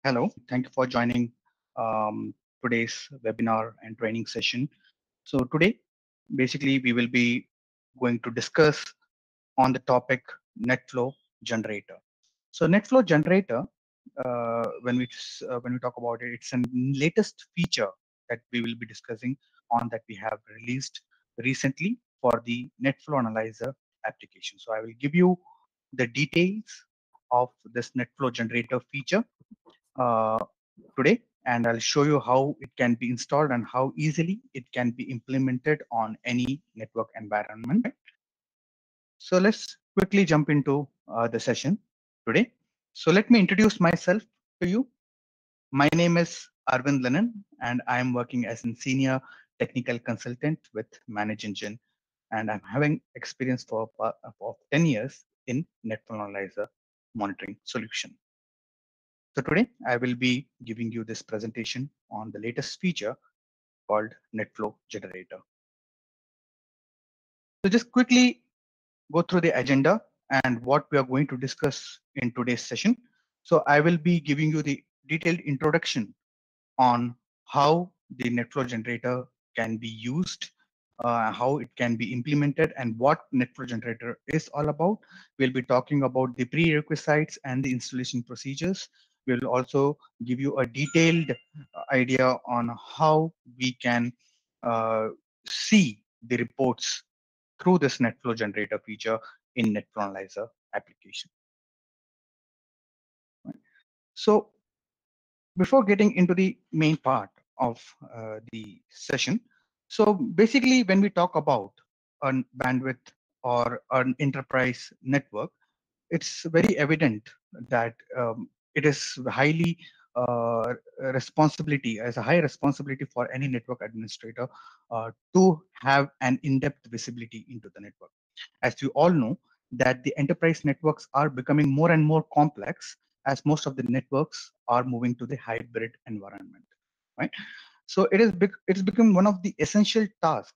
Hello, thank you for joining today's webinar and training session. So today, basically, we will be going to discuss on the topic NetFlow generator. So NetFlow generator, when we talk about it, it's a latest feature that we will be discussing on that we have released recently for the NetFlow analyzer application. So I will give you the details of this NetFlow generator feature uh, today, and I'll show you how it can be installed and how easily it can be implemented on any network environment. So let's quickly jump into the session today. So let me introduce myself to you. My name is Arvind Lennon, and I am working as a senior technical consultant with Manage Engine, and I'm having experience for 10 years in network analyzer monitoring solution. So today I will be giving you this presentation on the latest feature called NetFlow Generator. So just quickly go through the agenda and what we are going to discuss in today's session. So I will be giving you the detailed introduction on how the NetFlow generator can be used, how it can be implemented, and what NetFlow generator is all about. We'll be talking about the prerequisites and the installation procedures. We'll also give you a detailed idea on how we can uh, see the reports through this NetFlow generator feature in NetFlow Analyzer application. So before getting into the main part of the session, so basically when we talk about a bandwidth or an enterprise network, it's very evident that it is highly responsibility as a high responsibility for any network administrator to have an in-depth visibility into the network. As you all know, that the enterprise networks are becoming more and more complex as most of the networks are moving to the hybrid environment, right? So it's become one of the essential tasks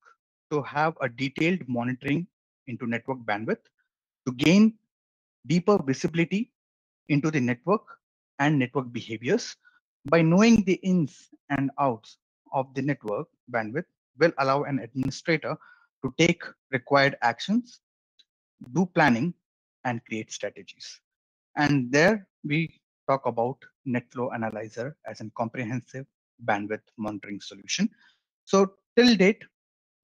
to have a detailed monitoring into network bandwidth to gain deeper visibility into the network and network behaviors. By knowing the ins and outs of the network bandwidth will allow an administrator to take required actions, do planning, and create strategies. And there we talk about NetFlow Analyzer as a comprehensive bandwidth monitoring solution. So till date,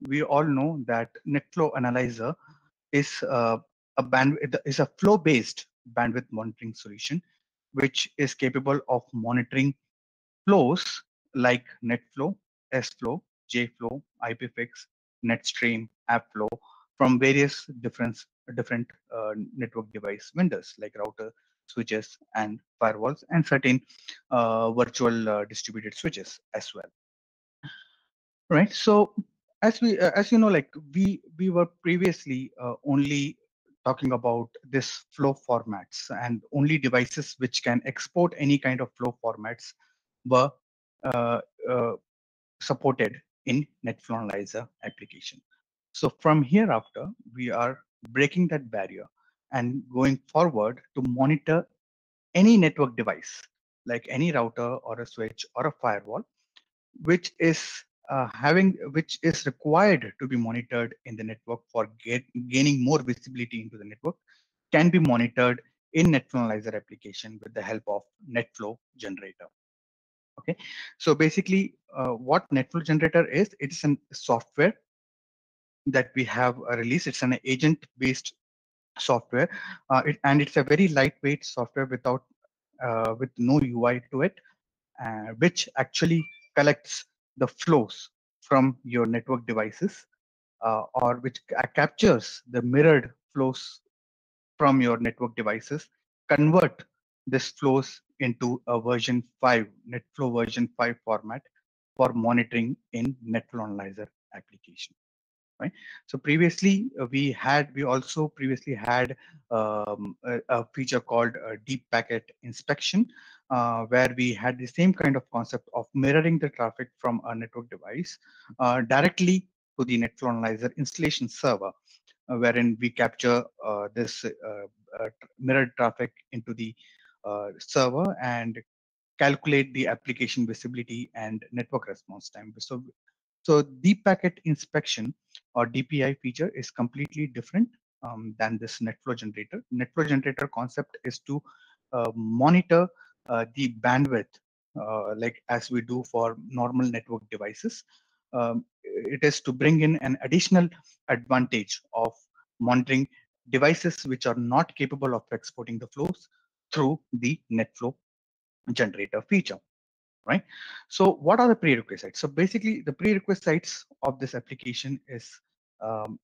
we all know that NetFlow Analyzer is is a flow-based bandwidth monitoring solution, which is capable of monitoring flows like NetFlow, SFlow, JFlow, IPFix, NetStream, AppFlow from various different network device vendors like router, switches, and firewalls, and certain virtual distributed switches as well. Right. So as you know, like we were previously only talking about this flow formats, and only devices which can export any kind of flow formats were uh, uh, supported in NetFlow Analyzer application. So from here after, we are breaking that barrier and going forward to monitor any network device, like any router or a switch or a firewall, which is which is required to be monitored in the network for gaining more visibility into the network, can be monitored in NetFlow Analyzer application with the help of NetFlow generator. Okay, so basically what NetFlow generator is, it's a software that we have released. It's an agent based software, and it's a very lightweight software without with no UI to it, which actually collects the flows from your network devices, or which captures the mirrored flows from your network devices, convert this flows into a version 5, NetFlow version 5 format for monitoring in NetFlow Analyzer application. Right. So previously we also previously had a feature called deep packet inspection, where we had the same kind of concept of mirroring the traffic from a network device directly to the NetFlow Analyzer installation server, wherein we capture this mirrored traffic into the server and calculate the application visibility and network response time. So deep packet inspection or DPI feature is completely different than this NetFlow generator. NetFlow generator concept is to monitor the bandwidth like as we do for normal network devices. It is to bring in an additional advantage of monitoring devices which are not capable of exporting the flows through the NetFlow generator feature, right? So what are the prerequisites? So basically the prerequisites of this application is um,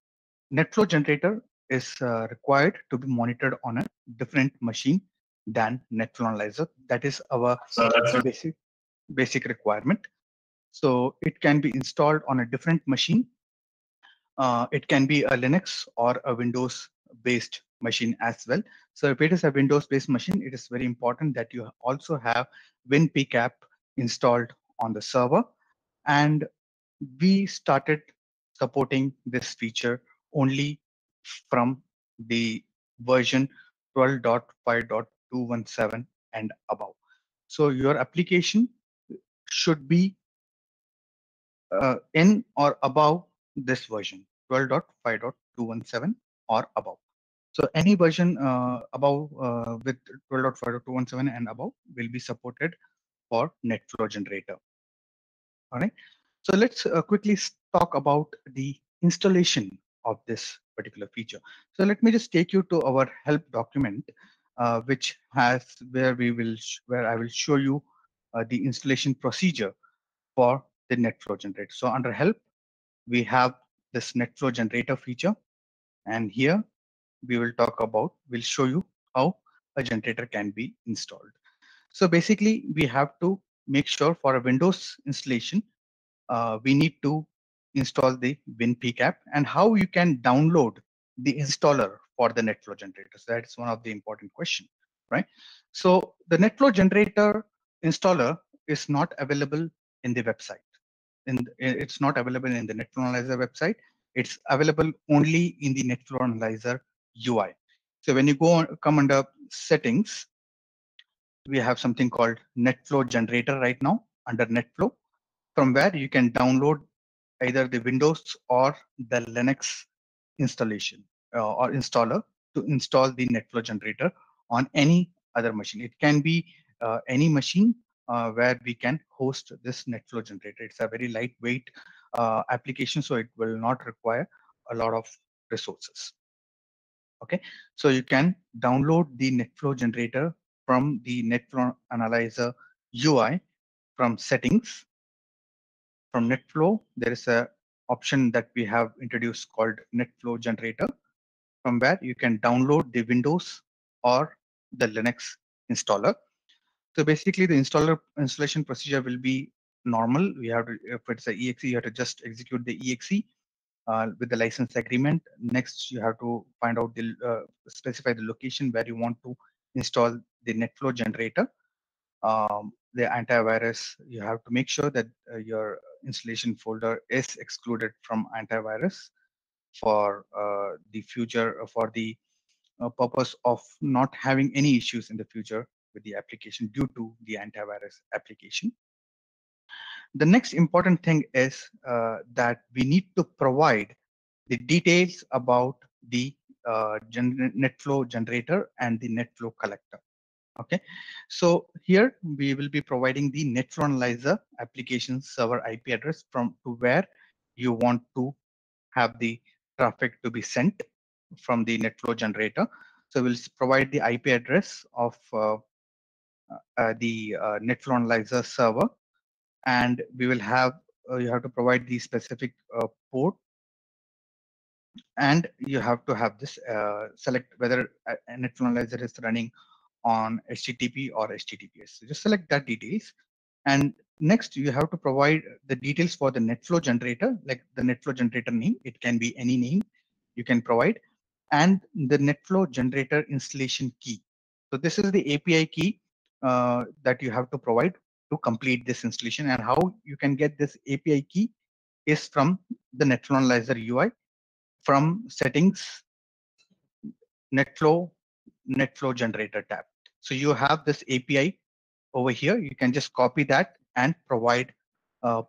NetFlow generator is required to be monitored on a different machine than NetFlow analyzer. That is our basic requirement. So it can be installed on a different machine. It can be a Linux or a Windows based machine as well. So if it is a Windows based machine, it is very important that you also have WinPCAP installed on the server. And we started supporting this feature only from the version 12.5.217 and above. So your application should be in or above this version 12.5.217 or above. So any version above with 12.5.217 and above will be supported for NetFlow generator. All right. So let's quickly talk about the installation of this particular feature. So let me just take you to our help document, which has where I will show you the installation procedure for the NetFlow generator. So under help, we have this NetFlow generator feature, and here we'll show you how a generator can be installed. So basically, we have to make sure for a Windows installation, we need to install the WinPCAP and how you can download the installer for the NetFlow generator. So that's one of the important questions, right? So the NetFlow generator installer is not available in the website. It's not available in the NetFlow Analyzer website. It's available only in the NetFlow Analyzer UI. So when you come under settings, we have something called NetFlow generator right now under NetFlow, from where you can download either the Windows or the Linux installation or installer to install the NetFlow generator on any other machine. It can be any machine where we can host this NetFlow generator. It's a very lightweight application, so it will not require a lot of resources. Okay, so you can download the NetFlow generator from the NetFlow Analyzer UI from settings. From NetFlow, there is a option that we have introduced called NetFlow generator, from where you can download the Windows or the Linux installer. So basically the installation procedure will be normal. We have to, if it's a exe, you have to just execute the exe with the license agreement. Next, you have to find out specify the location where you want to install the NetFlow generator. The antivirus, you have to make sure that your installation folder is excluded from antivirus for the future, for the purpose of not having any issues in the future with the application due to the antivirus application. The next important thing is that we need to provide the details about the NetFlow generator and the NetFlow collector. Okay, so here we will be providing the NetFlow Analyzer application server IP address from to where you want to have the traffic to be sent from the NetFlow generator. So we'll provide the IP address of the NetFlow Analyzer server, and we will have you have to provide the specific port, and you have to have this select whether a NetFlow Analyzer is running on HTTP or HTTPS. So just select that details. And next, you have to provide the details for the NetFlow generator, like the NetFlow generator name. It can be any name you can provide, and the NetFlow generator installation key. So this is the API key that you have to provide to complete this installation. And how you can get this API key is from the NetFlow Analyzer UI, from settings, NetFlow generator tab. So you have this API over here, you can just copy that and provide uh,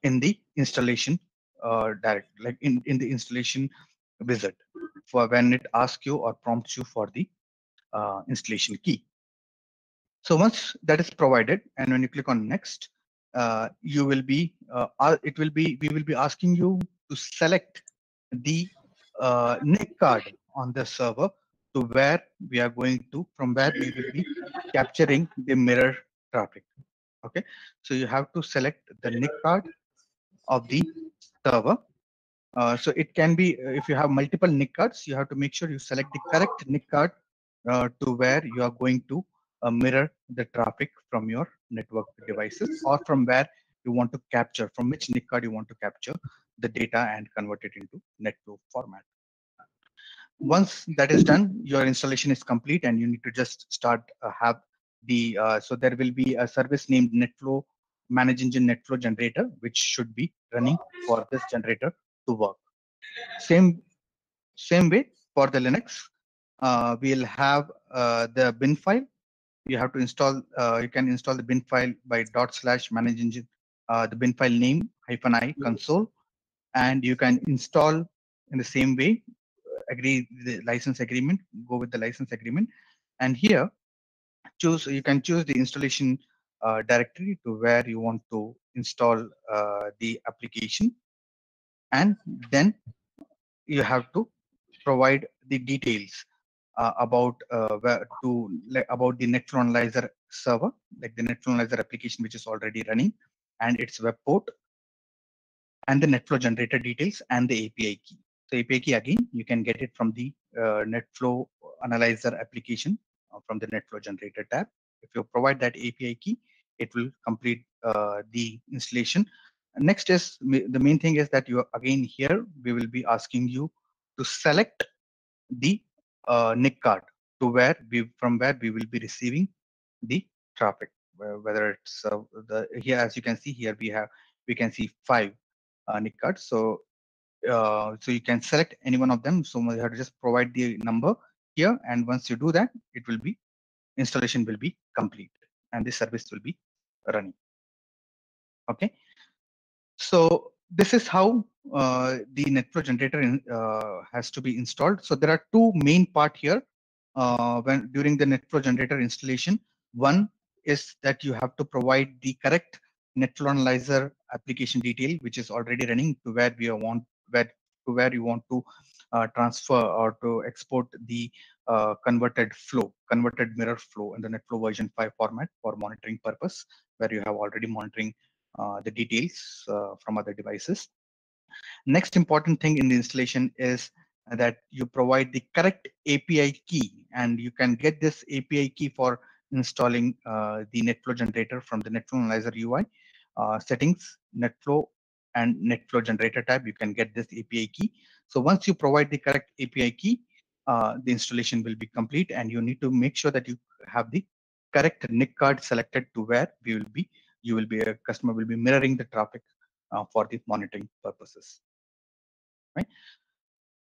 in the installation direct, like in the installation wizard, for when it asks you or prompts you for the installation key. So once that is provided, and when you click on next, you will be it will be we will be asking you to select the NIC card on the server to where we are going to, from where we will be capturing the mirror traffic. Okay, so you have to select the NIC card of the server. So it can be, if you have multiple NIC cards, you have to make sure you select the correct NIC card to where you are going to mirror the traffic from your network devices, or from where you want to capture, from which NIC card you want to capture the data and convert it into NetFlow format. Once that is done, your installation is complete, and you need to just start have the so there will be a service named NetFlow Manage Engine NetFlow Generator, which should be running for this generator to work. Same way for the Linux, we'll have the bin file. You have to install. You can install the bin file by /manage engine, the bin file name -i console, and you can install in the same way. Agree the license agreement. Go with the license agreement, and here choose. You can choose the installation directory to where you want to install the application, and then you have to provide the details about where to, like, about the NetFlow Analyzer server, like the NetFlow Analyzer application which is already running, and its web port, and the NetFlow generator details, and the API key. So API key, again, you can get it from the NetFlow Analyzer application from the NetFlow generator tab. If you provide that API key, it will complete the installation. Next is the main thing is that you, again, here we will be asking you to select the NIC card to where we, from where we will be receiving the traffic, whether it's the, here, as you can see here, we can see 5 NIC cards. So so you can select any one of them. So you have to just provide the number here, and once you do that, it will be, installation will be complete, and the service will be running. Okay, so this is how the NetFlow generator has to be installed. So there are two main part here when during the NetFlow generator installation. One is that you have to provide the correct NetFlow Analyzer application detail, which is already running, to where we want, where to where you want to transfer or to export the converted mirror flow in the NetFlow version 5 format for monitoring purpose, where you have already monitoring the details from other devices. Next important thing in the installation is that you provide the correct API key, and you can get this API key for installing the NetFlow generator from the NetFlow Analyzer UI settings, NetFlow and NetFlow generator tab. You can get this API key. So once you provide the correct API key, the installation will be complete, and you need to make sure that you have the correct NIC card selected to where we will be, you will be, a customer will be mirroring the traffic for the monitoring purposes. Right.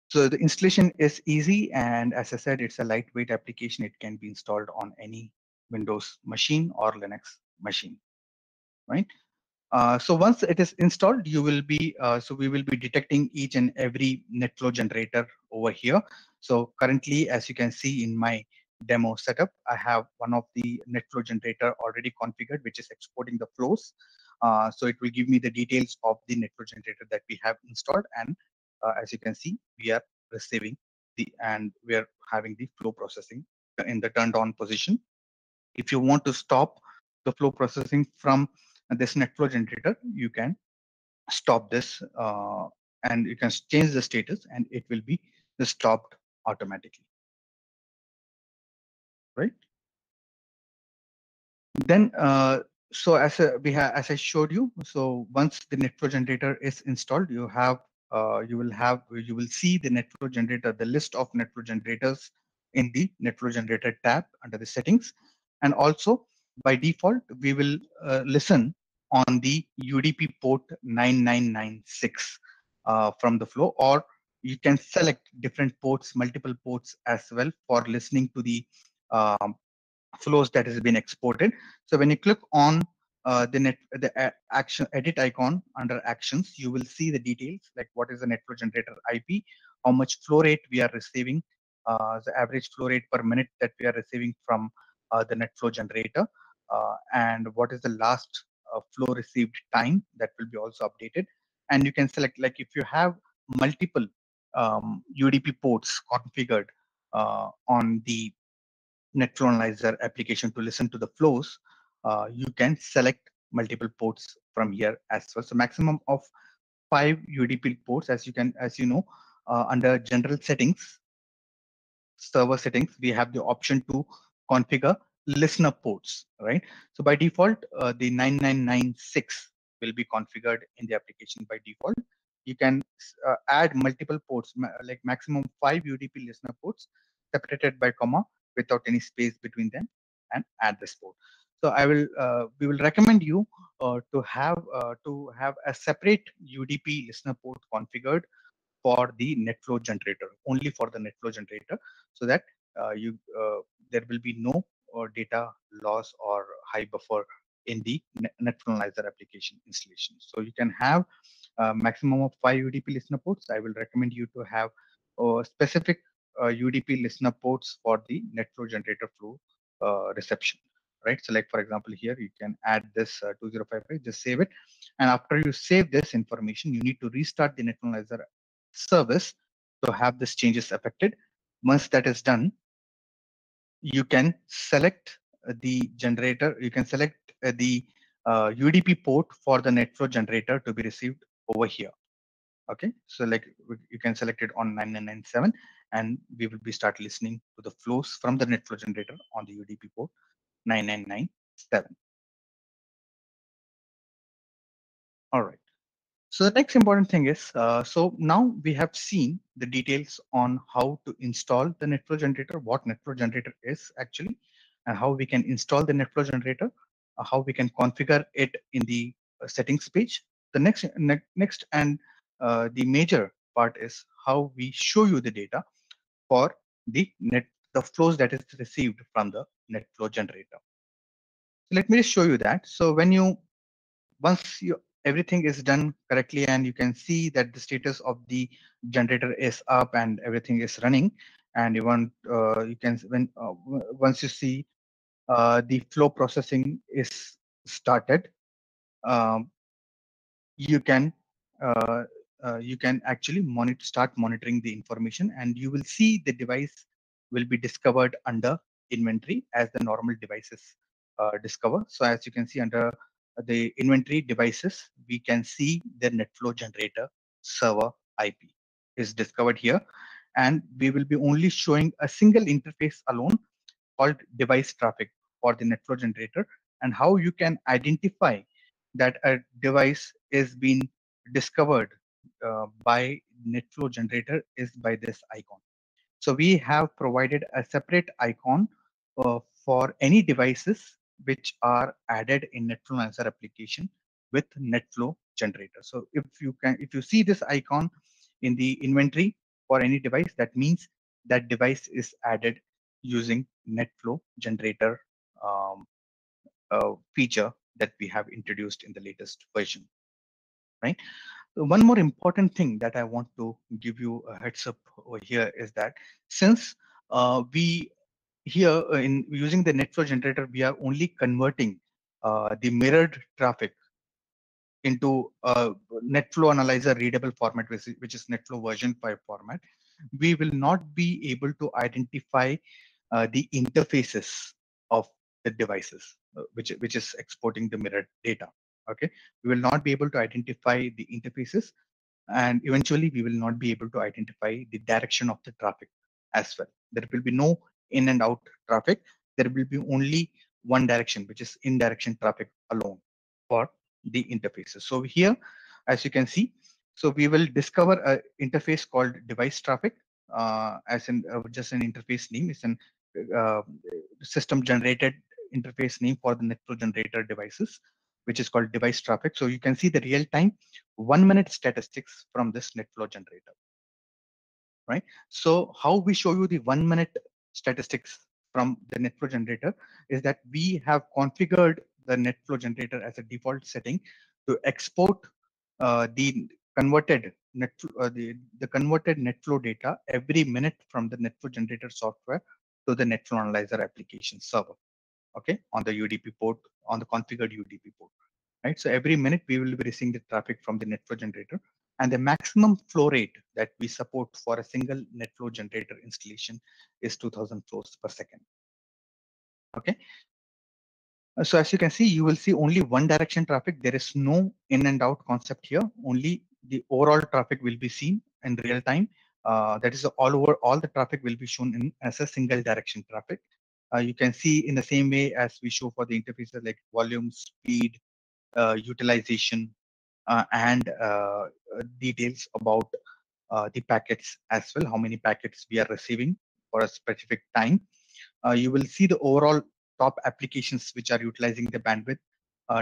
So the installation is easy, and as I said, it's a lightweight application. It can be installed on any Windows machine or Linux machine, right? So once it is installed, you will be so we will be detecting each and every NetFlow generator over here. So currently, as you can see in my demo setup, I have one of the NetFlow generator already configured, which is exporting the flows. So it will give me the details of the NetFlow generator that we have installed, and as you can see, we are receiving and we are having the flow processing in the turned on position. If you want to stop the flow processing from this NetFlow generator, you can stop this and you can change the status, and it will be stopped automatically, right? Then so as I showed you, so once the NetFlow generator is installed, you will see the NetFlow generator, the list of NetFlow generators in the NetFlow generator tab under the settings. And also by default, we will listen on the UDP port 9996 from the flow, or you can select different ports, multiple ports as well, for listening to the flows that has been exported. So when you click on the action edit icon under actions, you will see the details like what is the net flow generator IP, how much flow rate we are receiving, the average flow rate per minute that we are receiving from the net flow generator, and what is the last flow received time, that will be also updated. And you can select, like if you have multiple UDP ports configured on the NetFlow Analyzer application to listen to the flows, you can select multiple ports from here as well. So maximum of 5 UDP ports, as you know, under general settings, server settings, we have the option to configure listener ports, right? So by default, the 9996 will be configured in the application by default. You can add multiple ports, like maximum 5 UDP listener ports separated by comma without any space between them, and add this port. So we will recommend you to have a separate UDP listener port configured for the NetFlow generator, only for the NetFlow generator, so that you there will be no data loss or high buffer in the NetFlow Analyzer application installation. So you can have a maximum of 5 UDP listener ports. I will recommend you to have specific UDP listener ports for the NetFlow generator flow reception. Right. So like, for example, here you can add this 2055, just save it. And after you save this information, you need to restart the NetFlow Analyzer service to have these changes affected. Once that is done, you can select the generator, you can select the UDP port for the NetFlow generator to be received over here. Okay, so like you can select it on 9997, and we will be start listening to the flows from the NetFlow generator on the UDP port 9997. All right. So the next important thing is, so now we have seen the details on how to install the NetFlow generator, what NetFlow generator is actually, and how we can install the NetFlow generator, how we can configure it in the settings page. The next and the major part is how we show you the data for the flows that is received from the NetFlow generator. So let me just show you that. So once everything is done correctly and you can see that the status of the generator is up and everything is running, and you can once you see the flow processing is started, um, you can uh, you can actually start monitoring the information, and you will see the device will be discovered under inventory as the normal devices discover. So as you can see under the inventory devices, we can see the NetFlow generator server IP is discovered here, and we will be only showing a single interface alone called device traffic for the NetFlow generator, and how you can identify that a device is being discovered by NetFlow generator is by this icon. So we have provided a separate icon for any devices which are added in NetFlow Analyzer application with NetFlow generator. So if you see this icon in the inventory for any device, that means that device is added using NetFlow generator um, feature that we have introduced in the latest version, right? One more important thing that I want to give you a heads up over here is that since we here in using the NetFlow generator, we are only converting the mirrored traffic into a NetFlow analyzer readable format, which is NetFlow version 5 format. We will not be able to identify the interfaces of the devices, which is exporting the mirrored data. Okay, we will not be able to identify the interfaces, and eventually we will not be able to identify the direction of the traffic as well. There will be no in and out traffic. There will be only one direction, which is in direction traffic alone for the interfaces. So here, as you can see, so we will discover an interface called device traffic, as in just an interface name. It's an uh, system generated interface name for the NetFlow generator devices, which is called device traffic. So you can see the real time 1 minute statistics from this NetFlow generator, right? So how we show you the 1 minute statistics from the NetFlow generator is that we have configured the NetFlow generator as a default setting to export the converted the converted NetFlow data every minute from the NetFlow generator software to the NetFlow Analyzer application server. Okay, on the UDP port, on the configured UDP port, right? So every minute we will be receiving the traffic from the NetFlow generator, and the maximum flow rate that we support for a single NetFlow generator installation is 2000 flows per second. Okay, so as you can see, you will see only one direction traffic. There is no in and out concept here. Only the overall traffic will be seen in real time. That is all over. All the traffic will be shown in as a single direction traffic. You can see in the same way as we show for the interfaces like volume, speed, utilization, and details about the packets as well, how many packets we are receiving for a specific time. You will see the overall top applications which are utilizing the bandwidth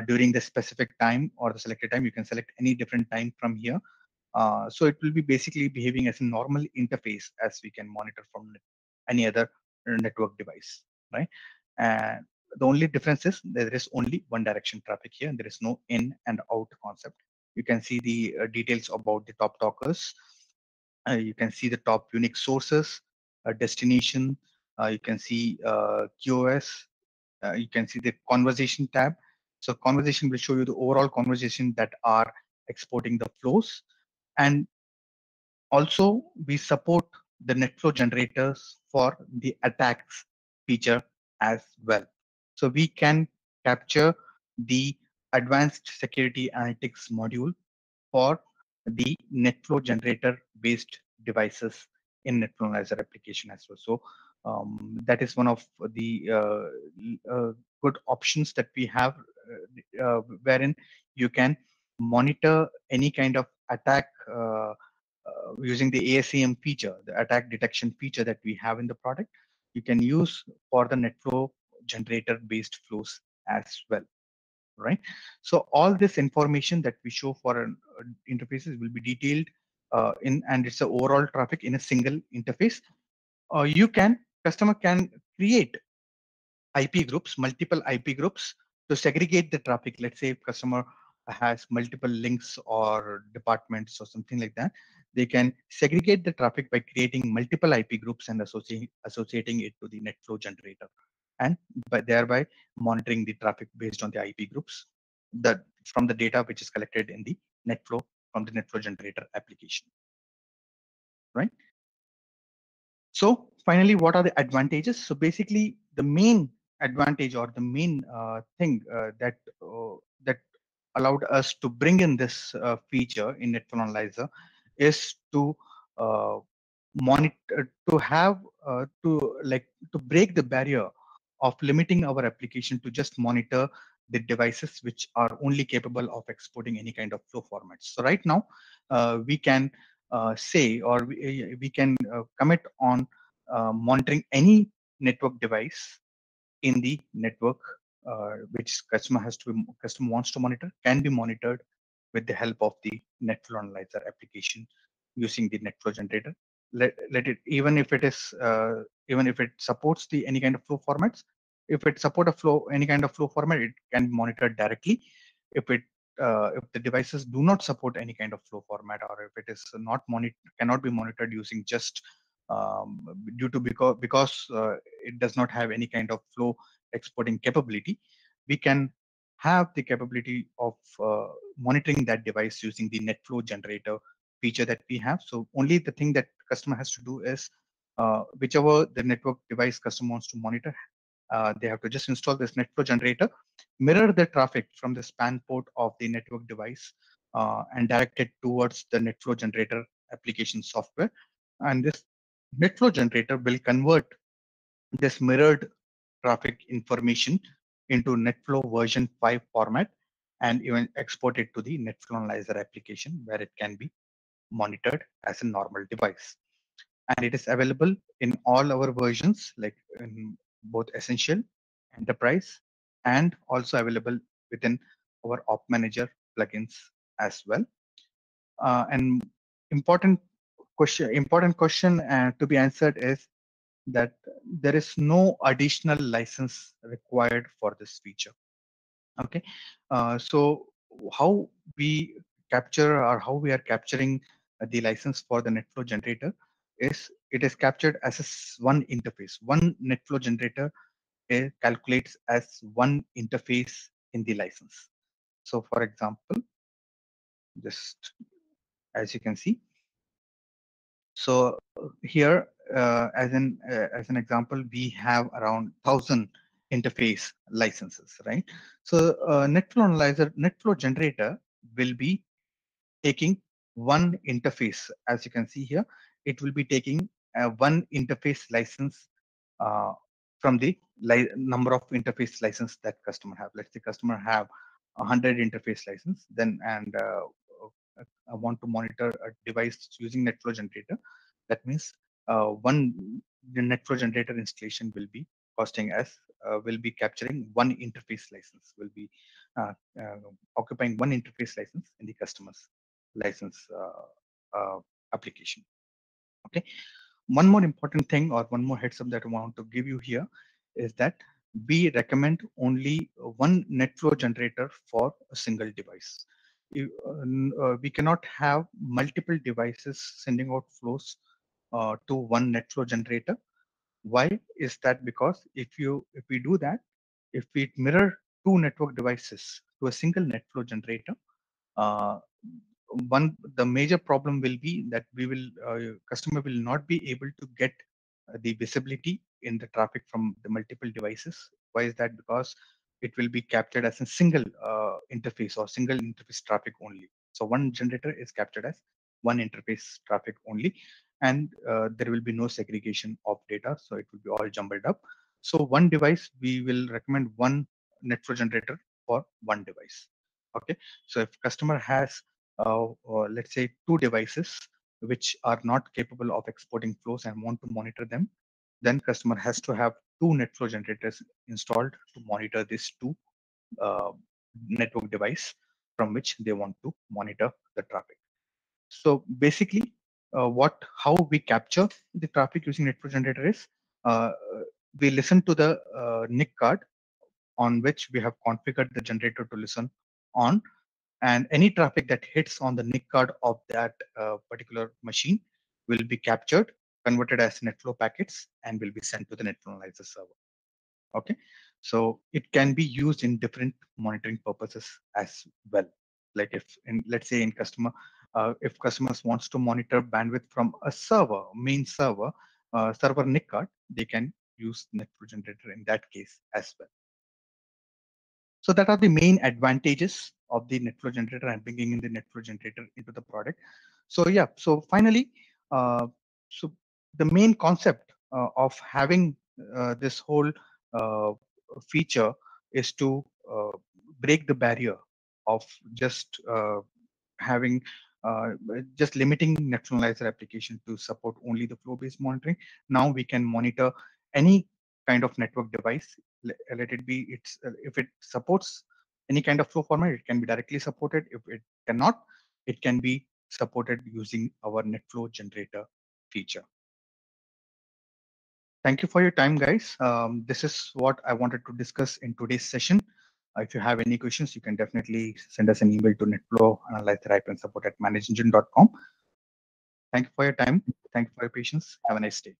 during the specific time or the selected time. You can select any different time from here. So it will be basically behaving as a normal interface as we can monitor from any other network device, right? And the only difference is there is only one direction traffic here. There is no in and out concept. You can see the details about the top talkers. You can see the top Unix sources, destination. You can see QoS. You can see the conversation tab. So conversation will show you the overall conversation that are exporting the flows. And also we support the NetFlow generators for the attacks feature as well. So we can capture the advanced security analytics module for the NetFlow generator based devices in NetFlow Analyzer application as well. So that is one of the good options that we have, wherein you can monitor any kind of attack using the ASAM feature, the attack detection feature that we have in the product. You can use for the NetFlow generator based flows as well, right? So all this information that we show for an interfaces will be detailed and it's the overall traffic in a single interface. Customer can create IP groups, multiple IP groups to segregate the traffic. Let's say if customer has multiple links or departments or something like that, they can segregate the traffic by creating multiple IP groups and associating it to the NetFlow generator, and by thereby monitoring the traffic based on the IP groups that from the data which is collected in the NetFlow from the NetFlow generator application, right? So finally, what are the advantages? So basically, the main advantage or the main thing that allowed us to bring in this feature in NetFlow Analyzer is to uh, monitor, to have to break the barrier of limiting our application to just monitor the devices which are only capable of exporting any kind of flow formats. So right now, we can say, or we can commit on monitoring any network device in the network which customer wants to monitor, can be monitored with the help of the NetFlow Analyzer application using the NetFlow generator. Let it, even if it is even if it supports the any kind of flow formats, if it support a flow any kind of flow format, it can be monitored directly. If the devices do not support any kind of flow format, or if it is not cannot be monitored using just due to because it does not have any kind of flow exporting capability, we can have the capability of monitoring that device using the NetFlow generator feature that we have. So only the thing that customer has to do is whichever the network device customer wants to monitor, they have to just install this NetFlow generator, mirror the traffic from the span port of the network device, and direct it towards the NetFlow generator application software. And this NetFlow generator will convert this mirrored traffic information into NetFlow version 5 format and even export it to the NetFlow Analyzer application where it can be monitored as a normal device. And it is available in all our versions, like in both Essential, Enterprise, and also available within our Op Manager plugins as well. And important question to be answered is, that there is no additional license required for this feature. Okay, so how we capture or how we are capturing the license for the NetFlow generator is it is captured as one interface. One NetFlow generator calculates as one interface in the license. So for example, just as you can see, so here as an example, we have around 1,000 interface licenses, right? So NetFlow analyzer, NetFlow generator will be taking one interface. As you can see here, it will be taking one interface license uh, from the number of interface license that customer have. Let's say customer have 100 interface license, then and I want to monitor a device using NetFlow generator. That means one the NetFlow generator installation will be costing as will be capturing one interface license, will be uh, uh, occupying one interface license in the customer's license application. Okay. One more important thing or one more heads up that I want to give you here is that we recommend only one NetFlow generator for a single device. We cannot have multiple devices sending out flows to one NetFlow generator. Why is that? Because if we do that, if we mirror two network devices to a single NetFlow generator, uh, the major problem will be that we will customer will not be able to get the visibility in the traffic from the multiple devices. Why is that? Because it will be captured as a single interface or single interface traffic only. So one generator is captured as one interface traffic only, and there will be no segregation of data, so it will be all jumbled up. So one device, we will recommend one NetFlow generator for one device. Okay, so if customer has let's say two devices which are not capable of exporting flows and want to monitor them, then customer has to have two NetFlow generators installed to monitor these two uh, network device from which they want to monitor the traffic. So basically, how we capture the traffic using NetFlow generator is we listen to the NIC card on which we have configured the generator to listen on, and any traffic that hits on the NIC card of that particular machine will be captured, converted as NetFlow packets, and will be sent to the NetFlow analyzer server. Okay, so it can be used in different monitoring purposes as well. Like if let's say in customer, if customers wants to monitor bandwidth from a server, main server, server NIC card, they can use NetFlow generator in that case as well. So that are the main advantages of the NetFlow generator and bringing in the NetFlow generator into the product. So yeah, so finally, so the main concept of having this whole uh, feature is to break the barrier of just having just limiting NetFlow analyzer application to support only the flow-based monitoring. Now we can monitor any kind of network device. Let it be it's if it supports any kind of flow format, it can be directly supported. If it cannot, it can be supported using our NetFlow generator feature. Thank you for your time, guys. This is what I wanted to discuss in today's session. If you have any questions, you can definitely send us an email to netflowanalyzer-support@managengine.com. Thank you for your time. Thank you for your patience. Have a nice day.